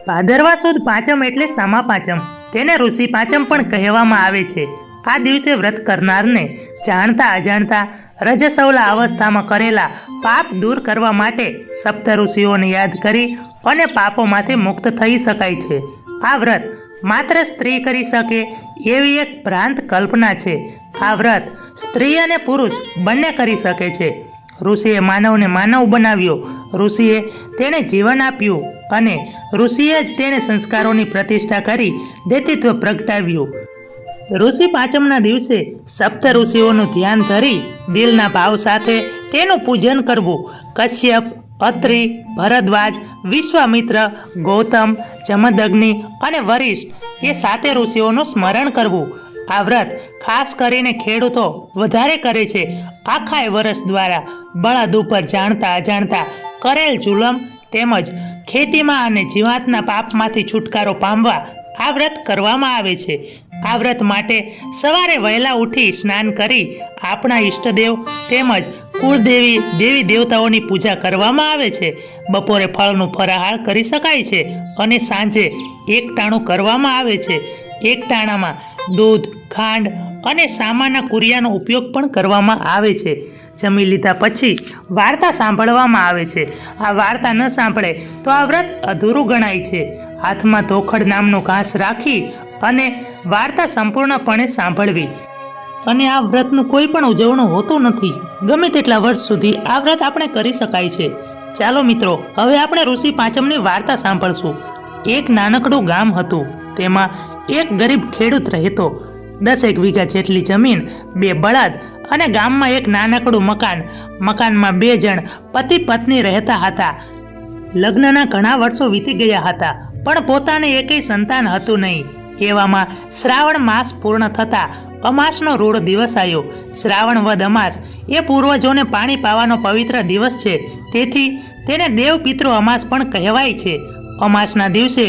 ભાદરવા સુદ પાંચમ એટલે સામા પાંચમ, તેને ઋષિ પાંચમ પણ કહેવામાં આવે છે. આ દિવસે વ્રત કરનારને જાણતા અજાણતા રજસવલા અવસ્થામાં કરેલા પાપ દૂર કરવા માટે સપ્ત ઋષિઓને યાદ કરી અને પાપોમાંથી મુક્ત થઈ શકાય છે. આ વ્રત માત્ર સ્ત્રી કરી શકે એવી એક ભ્રાંત કલ્પના છે. આ વ્રત સ્ત્રી અને પુરુષ બંને કરી શકે છે. ઋષિએ માનવને માનવ બનાવ્યો, ઋષિએ તેને જીવન આપ્યું અને ઋષિએ જ તેને સંસ્કારોની પ્રતિષ્ઠા કરી દૈત્યત્વ પ્રગટાવ્યું. ઋષિ પાંચમના દિવસે સપ્ત ઋષિઓનું ધ્યાન ધરી દિલના ભાવ સાથે તેનું પૂજન કરવું. કશ્યપ, અત્રિ, ભરદ્વાજ, વિશ્વામિત્ર, ગૌતમ, જમદગ્નિ અને વરિષ્ઠ એ સાતે ઋષિઓનું સ્મરણ કરવું. આ વ્રત ખાસ કરીને ખેડૂતો વધારે કરે છે. આખા વર્ષ દ્વારા બળદ ઉપર જાણતા અજાણતા કરેલ જુલમ તેમજ ખેતીમાં અને જીવાતના પાપમાંથી છુટકારો પામવા આ વ્રત કરવામાં આવે છે. આ વ્રત માટે સવારે વહેલા ઉઠી સ્નાન કરી આપણા ઈષ્ટદેવ તેમજ કુળદેવી દેવી દેવતાઓની પૂજા કરવામાં આવે છે. બપોરે ફળનું ફરાહાર કરી શકાય છે અને સાંજે એકટાણું કરવામાં આવે છે. એકટાણામાં દૂધ, ખાંડ અને સામાના કુરિયાનો ઉપયોગ પણ કરવામાં આવે છે. જમી લીધા પછી વાર્તા સાંભળવામાં આવે છે. આ વાર્તા ન સાંભળે તો આ વ્રત અધૂરું ગણાય છે. હાથમાં ધોખડ નામનો ઘાસ રાખી અને વાર્તા સંપૂર્ણપણે સાંભળવી. અને આ વ્રતનું કોઈ પણ ઉજવણું હોતું નથી. ગમે તેટલા વર્ષ સુધી આ વ્રત આપણે કરી શકાય છે. ચાલો મિત્રો, હવે આપણે ઋષિ પાંચમની વાર્તા સાંભળશું. એક નાનકડું ગામ હતું. તેમાં એક ગરીબ ખેડૂત રહેતો. 10 વીઘા જેટલી જમીન, 2 બળદ અને ગામમાં એક નાનકડું મકાન. મકાનમાં 2 જણ પતિ પત્ની રહેતા હતા. લગ્નના ઘણા વર્ષો વીતી ગયા હતા, પણ પોતાને એકેય સંતાન હતું નહીં. એવામાં શ્રાવણ માસ પૂર્ણ થતા અમાસનો રૂઢ દિવસ આવ્યો. શ્રાવણ વદ અમાસ એ પૂર્વજોને પાણી પાવાનો પવિત્ર દિવસ છે. તેથી તેને દેવ પિતૃ અમાસ પણ કહેવાય છે. અમાસના દિવસે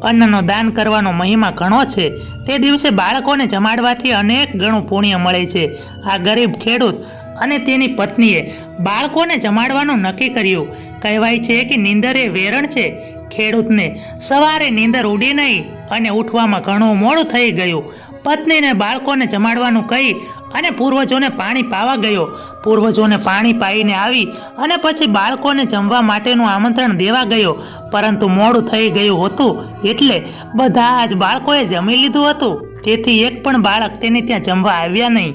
અન્નનો દાન કરવાનો મહિમા ઘણો છે. તે દિવસે બાળકોને જમાડવાથી અનેક ગણું પુણ્ય મળે છે. આ ગરીબ ખેડૂત અને તેની પત્નીએ બાળકોને જમાડવાનું નક્કી કર્યું. કહેવાય છે કે નીંદર એ વેરણ છે. ખેડૂતને સવારે નીંદર ઉડી નહીં અને ઉઠવામાં ઘણું મોડું થઈ ગયું. પત્નીને બાળકોને જમાડવાનું કહી અને પૂર્વજોને પાણી પાવા ગયો. પૂર્વજોને પાણી પાઈને આવી અને પછી બાળકોને જમવા માટેનું આમંત્રણ દેવા ગયો, પરંતુ મોડું થઈ ગયું હતું એટલે બધા જ બાળકોએ જમી લીધું હતું. તેથી એક પણ બાળક તેને ત્યાં જમવા આવ્યા નહીં.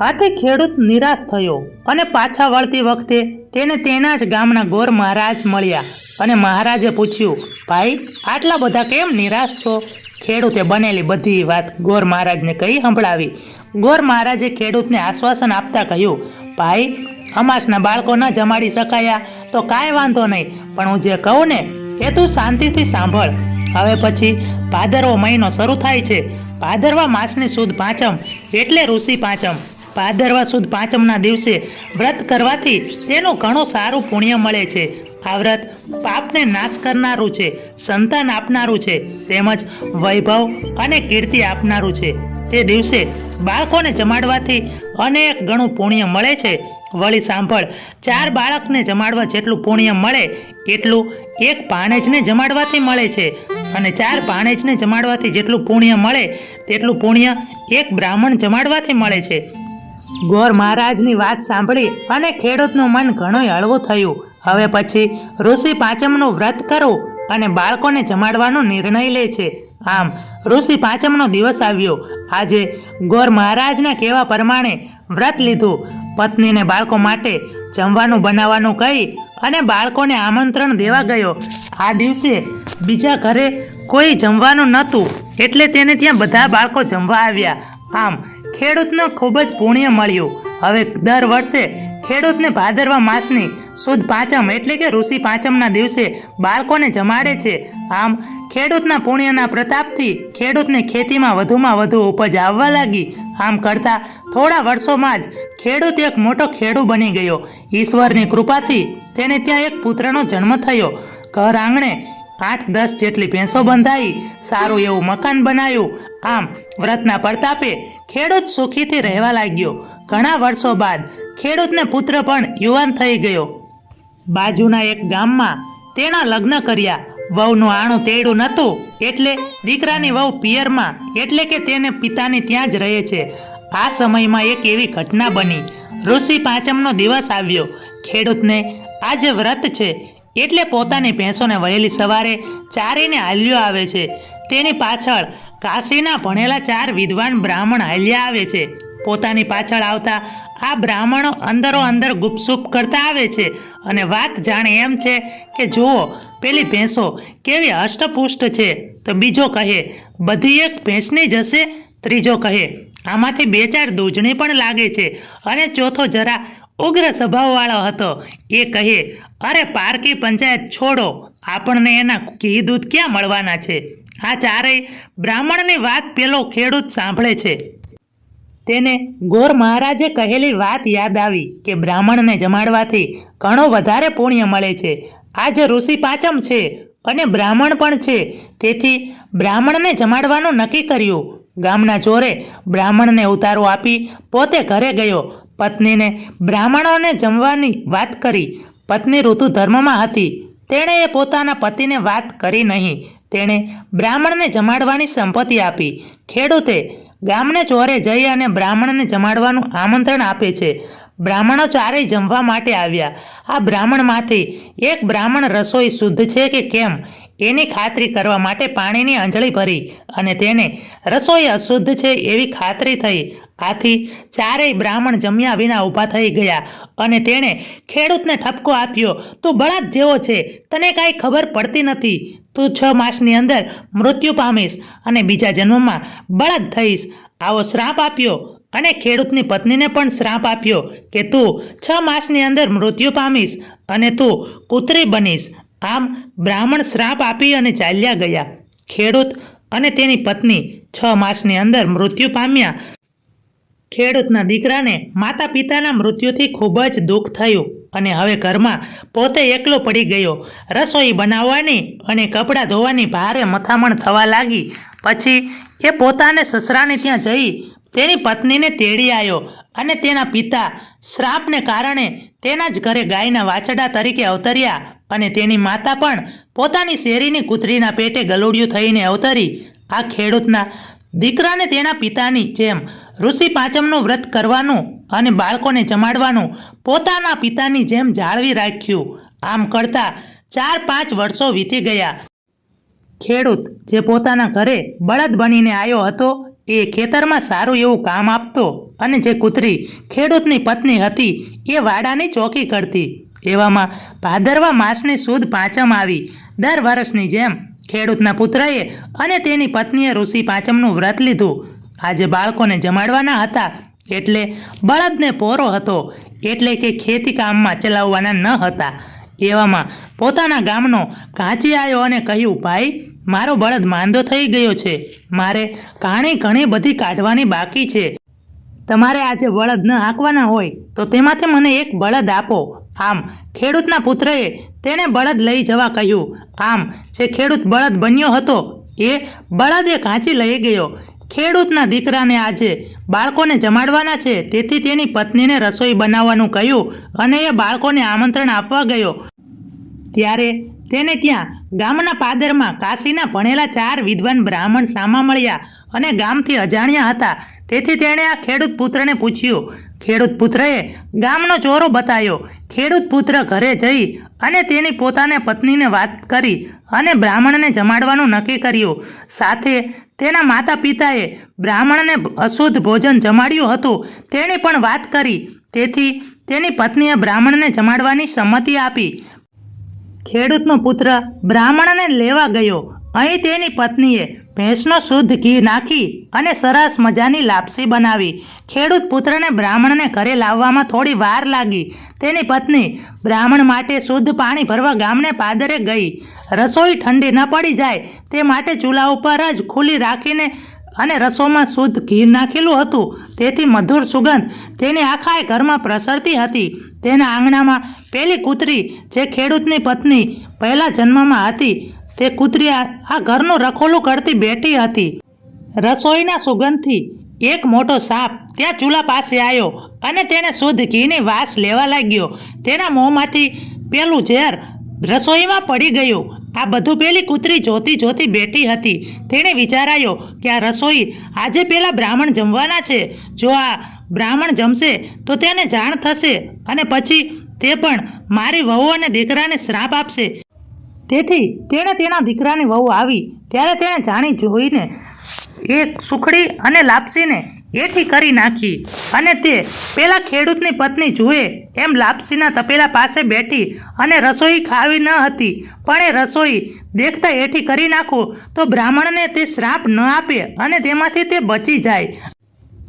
આથી ખેડૂત નિરાશ થયો અને પાછા વળતી વખતે તેને તેના જ ગામના ગોર મહારાજ મળ્યા અને મહારાજે પૂછ્યું, ભાઈ, આટલા બધા કેમ નિરાશ છો? ખેડૂતે બનેલી બધી વાત ગોર મહારાજને કહી સંભળાવી. ગોર મહારાજે ખેડૂતને આશ્વાસન આપતા કહ્યું, ભાઈ, અમાસના બાળકો ન જમાડી શકાયા તો કાંઈ વાંધો નહીં, પણ હું જે કહું ને એ તું શાંતિથી સાંભળ. હવે પછી ભાદરવો મહિનો શરૂ થાય છે. ભાદરવા માસની સુદ પાંચમ એટલે ઋષિ પાંચમ. ભાદરવા સુદ પાંચમના દિવસે વ્રત કરવાથી તેનું ઘણું સારું પુણ્ય મળે છે. આ વ્રત પાપને નાશ કરનારું છે, સંતાન આપનારું છે, તેમજ વૈભવ અને કીર્તિ આપનારું છે. તે દિવસે બાળકોને જમાડવાથી અનેક ગણું પુણ્ય મળે છે. વળી સાંભળ, 4 બાળકને જમાડવા જેટલું પુણ્ય મળે એટલું એક ભાણેજને જમાડવાથી મળે છે, અને 4 ભાણેજને જમાડવાથી જેટલું પુણ્ય મળે તેટલું પુણ્ય એક બ્રાહ્મણ જમાડવાથી મળે છે. ગોર મહારાજની વાત સાંભળી અને ખેડૂતનું મન ઘણું હળવું થયું. હવે પછી ઋષિ પાંચમનું વ્રત કરવું અને બાળકોને જમાડવાનો નિર્ણય લે છે. આમ ઋષિ પાંચમનો દિવસ આવ્યો. આજે ગોર મહારાજના કહેવા પ્રમાણે વ્રત લીધું. પત્નીને બાળકો માટે જમવાનું બનાવવાનું કહી અને બાળકોને આમંત્રણ દેવા ગયો. આ દિવસે બીજા ઘરે કોઈ જમવાનું નહોતું એટલે તેને ત્યાં બધા બાળકો જમવા આવ્યા. આમ ખેડૂતને ખૂબ જ પુણ્ય મળ્યું. હવે દર વર્ષે ખેડૂતને ભાદરવા માસની સુદ પાંચમ એટલે કે ઋષિ પાંચમના દિવસે બાળકોને જમાડે છે. આમ ખેડૂતના પુણ્યના પ્રતાપથી ખેડૂતને ખેતીમાં વધુમાં વધુ ઉપજ આવવા લાગી. આમ કરતાં થોડા વર્ષોમાં જ ખેડૂત એક મોટો ખેડૂ બની ગયો. ઈશ્વરની કૃપાથી તેને ત્યાં એક પુત્રનો જન્મ થયો. ઘર આંગણે 8-10 જેટલી ભેંસો બંધાઈ, સારું એવું મકાન બનાવ્યું. આમ વ્રતના પ્રતાપે ખેડૂત સુખીથી રહેવા લાગ્યો. ઘણા વર્ષો બાદ ખેડૂતને પુત્ર પણ યુવાન થઈ ગયો. બાજુના એક ગામમાં તેના લગ્ન કર્યા વહુનું આણું તેડું નહોતું એટલે દીકરાની વહુ પિયરમાં એટલે કે તેને પિતાની ત્યાં જ રહે છે. આ સમયમાં એક એવી ઘટના બની. ઋષિ પાંચમનો દિવસ આવ્યો. ખેડૂતને આજે વ્રત છે એટલે પોતાની ભેંસોને વહેલી સવારે ચારીને હાલ્યો આવે છે. તેની પાછળ કાશીના ભણેલા 4 વિદ્વાન બ્રાહ્મણ હાલ્યા આવે છે. પોતાની પાછળ આવતા આ બ્રાહ્મણો અંદરો અંદર ગુપસુપ કરતા આવે છે અને વાત જાણે એમ છે કે જુઓ પેલી ભેંસો કેવી હષ્ટપુષ્ટ છે. તો બીજો કહે બધી એક ભેંસની જ હશે. ત્રીજો કહે આમાંથી 2-4 દૂધણી પણ લાગે છે. અને ચોથો જરા ઉગ્ર સ્વભાવવાળો હતો. એ કહે અરે પારકી પંચાયત છોડો, આપણને એના ઘી દૂધ ક્યાં મળવાના છે. આ ચારેય બ્રાહ્મણની વાત પેલો ખેડૂત સાંભળે છે. તેને ગોર મહારાજે કહેલી વાત યાદ આવી કે બ્રાહ્મણને જમાડવાથી ઘણો વધારે પુણ્ય મળે છે. આજે ઋષિ પાંચમ છે અને બ્રાહ્મણ પણ છે, તેથી બ્રાહ્મણને જમાડવાનું નક્કી કર્યું. ગામના ચોરે બ્રાહ્મણને ઉતારો આપી પોતે ઘરે ગયો. પત્નીને બ્રાહ્મણોને જમવાની વાત કરી. પત્ની ઋતુ ધર્મમાં હતી. તેણે એ પોતાના પતિને વાત કરી નહીં. તેણે બ્રાહ્મણને જમાડવાની સંપત્તિ આપી. ખેડૂતે ગામને ચોરે જઈ અને બ્રાહ્મણને જમાડવાનું આમંત્રણ આપે છે. બ્રાહ્મણો ચારેય જમવા માટે આવ્યા. આ બ્રાહ્મણમાંથી એક બ્રાહ્મણ રસોઈ શુદ્ધ છે કે કેમ એની ખાતરી કરવા માટે પાણીની અંજળી ભરી અને તેને રસોઈ અશુદ્ધ છે એવી ખાતરી થઈ. આથી ચારેય બ્રાહ્મણ જમ્યા વિના ઊભા થઈ ગયા અને તેણે ખેડૂતને ઠપકો આપ્યો, તું બળદ જેવો છે, તને કાંઈ ખબર પડતી નથી. તું 6 માસની અંદર મૃત્યુ પામીશ અને બીજા જન્મમાં બળદ થઈશ. આવો શ્રાપ આપ્યો અને ખેડૂતની પત્નીને પણ શ્રાપ આપ્યો કે તું 6 માસની અંદર મૃત્યુ પામીશ અને તું કૂતરી બનીશ. આમ બ્રાહ્મણ શ્રાપ આપી અને ચાલ્યા ગયા. ખેડૂત અને તેની પત્ની 6 માસની અંદર મૃત્યુ પામ્યા. ખેડૂતના દીકરાને માતા પિતાના મૃત્યુથી ખૂબ જ દુઃખ થયું અને હવે ઘરમાં પોતે એકલો પડી ગયો. રસોઈ બનાવવાની અને કપડાં ધોવાની ભારે મથામણ થવા લાગી. પછી એ પોતાને સસરાને ત્યાં જઈ તેની પત્નીને તેડી આવ્યો અને તેના પિતા શ્રાપને કારણે તેના જ ઘરે ગાયના વાછડા તરીકે અવતર્યા અને તેની માતા પણ પોતાની શેરીની કૂતરીના પેટે ગલુડિયું થઈને અવતરી. આ ખેડૂતના દીકરાને તેના પિતાની જેમ ઋષિ પાંચમનું વ્રત કરવાનું અને બાળકોને જમાડવાનું પોતાના પિતાની જેમ જાળવી રાખ્યું. આમ કરતા 4-5 વર્ષો વીતી ગયા. ખેડૂત જે પોતાના ઘરે બળદ બનીને આવ્યો હતો એ ખેતરમાં સારું એવું કામ આપતો અને જે કૂતરી ખેડૂતની પત્ની હતી એ વાડાની ચોકી કરતી. એવામાં ભાદરવા માસની સુદ પાંચમ આવી. દર વર્ષની જેમ ખેડૂતના પુત્રએ અને તેની પત્નીએ ઋષિ પાંચમનું વ્રત લીધું. આજે બાળકોને જમાડવાના હતા એટલે બળદને પોરો હતો એટલે કે ખેતી કામમાં ચલાવવાના ન હતા. એવામાં પોતાના ગામનો કાંચી આવ્યો અને કહ્યું, ભાઈ મારો બળદ માંદો થઈ ગયો છે, મારે ઘાણી ઘણી બધી કાઢવાની બાકી છે. તમારે આજે બળદ ન હાંકવાના હોય તો તેમાંથી મને એક બળદ આપો. આમ ખેડૂતના પુત્રએ તેને બળદ લઈ જવા કહ્યું. આમ જે ખેડૂત બળદ બન્યો હતો એ બળદે કાંચી લઈ ગયો. ખેડૂતના દીકરાને આજે બાળકોને જમાડવાના છે, તેથી તેની પત્નીને રસોઈ બનાવવાનું કહ્યું અને એ બાળકોને આમંત્રણ આપવા ગયો. ત્યારે તેને ત્યાં ગામના પાદરમાં કાશીના ભણેલા 4 વિદ્વાન બ્રાહ્મણ સામા મળ્યા અને ગામથી અજાણ્યા હતા. તેથી તેણે આ ખેડૂત પુત્રને પૂછ્યું. ખેડૂત પુત્રએ ગામનો ચોરો બતાવ્યો. ખેડૂત પુત્ર ઘરે જઈ અને તેની પોતાને પત્નીને વાત કરી અને બ્રાહ્મણને જમાડવાનું નક્કી કર્યું. સાથે તેના માતા પિતાએ બ્રાહ્મણને અશુદ્ધ ભોજન જમાડ્યું હતું તેની પણ વાત કરી. તેથી તેની પત્નીએ બ્રાહ્મણને જમાડવાની સંમતિ આપી. ખેડૂતનો પુત્ર બ્રાહ્મણને લેવા ગયો. અહીં તેની પત્નીએ ભેંસનો શુદ્ધ ઘી નાખી અને સરસ મજાની લાપસી બનાવી. ખેડૂત પુત્રને બ્રાહ્મણને ઘરે લાવવામાં થોડી વાર લાગી. તેની પત્ની બ્રાહ્મણ માટે શુદ્ધ પાણી ભરવા ગામને પાદરે ગઈ. રસોઈ ઠંડી ન પડી જાય તે માટે ચૂલા ઉપર જ ખુલ્લી રાખીને અને રસોમાં શુદ્ધ ઘી નાખેલું હતું, તેથી મધુર સુગંધ તેની આખા ઘરમાં પ્રસરતી હતી. તેના આંગણામાં પેલી કૂતરી જે ખેડૂતની પત્ની પહેલા જન્મમાં હતી તે કૂતરી આ ઘરનું રખોલું કરતી બેઠી હતી. રસોઈના સુગંધથી એક મોટો સાપ ત્યાં ચૂલા પાસે આવ્યો અને તેને શુદ્ધ ઘીની વાસ લેવા લાગ્યો. તેના મોંમાંથી પેલું ઝેર રસોઈમાં પડી ગયું આ બધું પેલી કૂતરી જોતી જોતી બેઠી હતી. તેણે વિચારાયો કે આ રસોઈ આજે પેલા બ્રાહ્મણ જમવાના છે. જો આ બ્રાહ્મણ જમશે તો તેને જાણ થશે અને પછી તે પણ મારી વહુ અને દીકરાને શ્રાપ આપશે. તેથી તેણે તેના દીકરાની વહુ આવી ત્યારે તેણે જાણી જોઈને એ સુખડી અને લાપસીને એઠી કરી નાખી અને તે પેલા ખેડૂતની પત્ની જુએ એમ લાપસીના તપેલા પાસે બેઠી અને રસોઈ ખાવી ન હતી, પણ એ રસોઈ દેખતા એઠી કરી નાખું તો બ્રાહ્મણને તે શ્રાપ ન આપે અને તેમાંથી તે બચી જાય.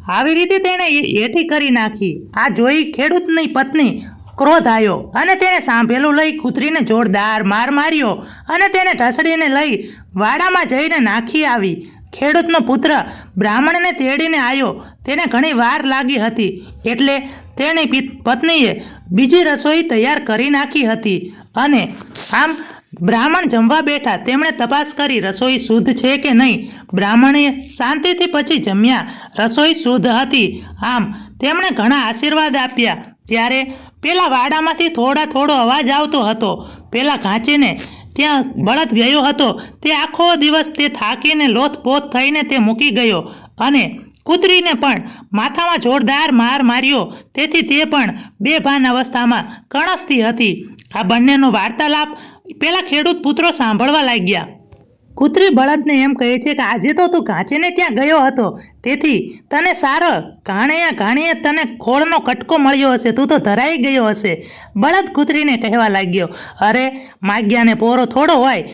આવી રીતે તેણે એઠી કરી નાખી. આ જોઈ ખેડૂતની પત્ની ક્રોધ આવ્યો અને તેણે સાંભેલું લઈ કૂતરીને જોરદાર માર માર્યો અને તેને ઢસડીને લઈ વાડામાં જઈને નાખી આવી. ખેડૂતનો પુત્ર બ્રાહ્મણને તેડીને આવ્યો. તેને ઘણી વાર લાગી હતી એટલે તેની પત્નીએ બીજી રસોઈ તૈયાર કરી નાખી હતી અને આમ બ્રાહ્મણ જમવા બેઠા. તેમણે તપાસ કરી રસોઈ શુદ્ધ છે કે નહીં. બ્રાહ્મણે શાંતિથી પછી જમ્યા. રસોઈ શુદ્ધ હતી. આમ તેમણે ઘણા આશીર્વાદ આપ્યા. ત્યારે પેલા વાડામાંથી થોડો અવાજ આવતો હતો. પેલા ઘાંચીને ત્યાં બળદ ગયો હતો. તે આખો દિવસ તે થાકીને લોથપોથ થઈને તે મૂકી ગયો અને કૂતરીને પણ માથામાં જોરદાર માર માર્યો. તેથી તે પણ બેભાન અવસ્થામાં કણસતી હતી. આ બંનેનો વાર્તાલાપ પેલા ખેડૂત પુત્રો સાંભળવા લાગ્યા. કૂતરી બળદને એમ કહે છે કે આજે તો તું ઘાંચીને ત્યાં ગયો હતો, તેથી તને સારો ઘાણીએ તને ખોળનો કટકો મળ્યો હશે, તું તો ધરાઈ ગયો હશે. બળદ કૂતરીને કહેવા લાગ્યો, અરે માગ્યાને પોરો થોડો હોય,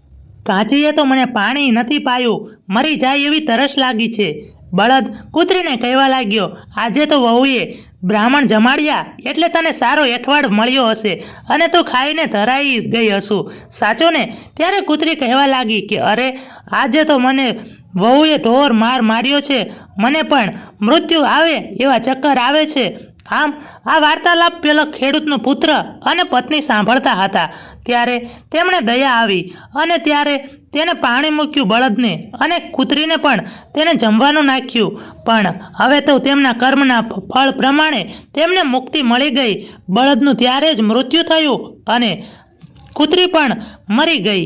ઘાંચીએ તો મને પાણી નથી પાયું, મરી જાય એવી તરસ લાગી છે. બળદ કૂતરીને કહેવા લાગ્યો, આજે તો વહુએ બ્રાહ્મણ જમાડ્યા એટલે તને સારો એઠવાડ મળ્યો હશે અને તું ખાઈને ધરાઈ ગઈ હશું, સાચો ને? ત્યારે કૂતરી કહેવા લાગી કે અરે આજે તો મને વહુએ ઢોર માર માર્યો છે, મને પણ મૃત્યુ આવે એવા ચક્કર આવે છે. આમ આ વાર્તાલાપ પેલો ખેડૂતનો પુત્ર અને પત્ની સાંભળતા હતા. ત્યારે તેમણે દયા આવી અને ત્યારે તેને પાણી મૂક્યું બળદને અને કૂતરીને પણ તેને જમવાનું નાખ્યું. પણ હવે તો તેમના કર્મના ફળ પ્રમાણે તેમને મુક્તિ મળી ગઈ. બળદનું ત્યારે જ મૃત્યુ થયું અને કૂતરી પણ મરી ગઈ.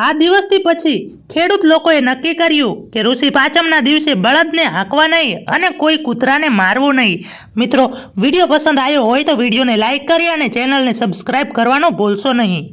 આ દિવસથી પછી ખેડૂત લોકોએ નક્કી કર્યું કે ઋષિ પાંચમના દિવસે બળદને હાંકવા નહીં અને કોઈ કૂતરાને મારવું નહીં. મિત્રો, વિડીયો પસંદ આવ્યો હોય તો વિડીયોને લાઇક કરી અને ચેનલને સબસ્ક્રાઈબ કરવાનું ભૂલશો નહીં.